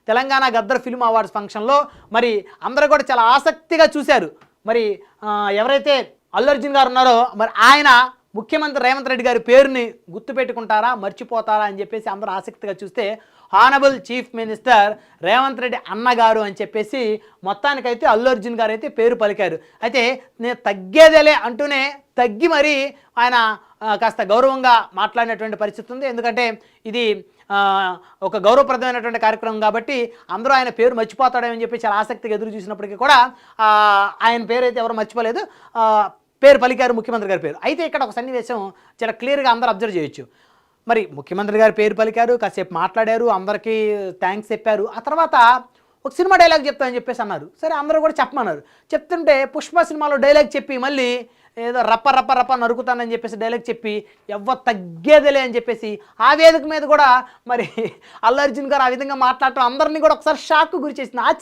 Telangana Gaddar film awards ఫంక్షన్లో మరి అందరూ కూడా చాలా ఆసక్తిగా చూశారు. మరి ఎవరైతే అల్లు అర్జున్ గారు ఉన్నారో మరి ఆయన ముఖ్యమంత్రి రేవంత్ రెడ్డి గారి పేరుని గుర్తుపెట్టుకుంటారా మర్చిపోతారా అని చెప్పేసి అందరూ ఆసక్తిగా చూస్తే honourable chief minister Revanth Reddy అన్నగారు అని చెప్పేసి మొత్తానికైతే అల్లు అర్జున్ గారు అయితే పేరు పలికారు. అయితే నేను తగ్గేదేలే అంటూనే తగ్గి మరి ఆయన కాస్త గౌరవంగా మాట్లాడినటువంటి పరిస్థితి ఉంది. ఎందుకంటే ఇది ఒక గౌరవప్రదమైనటువంటి కార్యక్రమం కాబట్టి అందరూ ఆయన పేరు మర్చిపోతాడని చెప్పి చాలా ఆసక్తిగా ఎదురు చూసినప్పటికీ కూడా ఆయన పేరు అయితే ఎవరు మర్చిపోలేదు, పేరు పలికారు ముఖ్యమంత్రి గారి పేరు. అయితే ఇక్కడ ఒక సన్నివేశం చాలా క్లియర్గా అందరూ అబ్జర్వ్ చేయొచ్చు. మరి ముఖ్యమంత్రి గారి పేరు పలికారు, కాసేపు మాట్లాడారు, అందరికీ థ్యాంక్స్ చెప్పారు. ఆ తర్వాత ఒక సినిమా డైలాగ్ చెప్తామని చెప్పేసి అన్నారు. సరే అందరూ కూడా చెప్పమన్నారు. చెప్తుంటే పుష్ప సినిమాలో డైలాగ్ చెప్పి మళ్ళీ ఏదో రప్ప రప్ప రప్ప నరుకుతానని చెప్పేసి డైలాగ్ చెప్పి ఎవ్వరు తగ్గేదిలే అని చెప్పేసి ఆ వేదిక మీద కూడా మరి అల్లు అర్జున్ గారు ఆ విధంగా మాట్లాడటం అందరినీ కూడా ఒకసారి షాక్కు గురి చేసింది.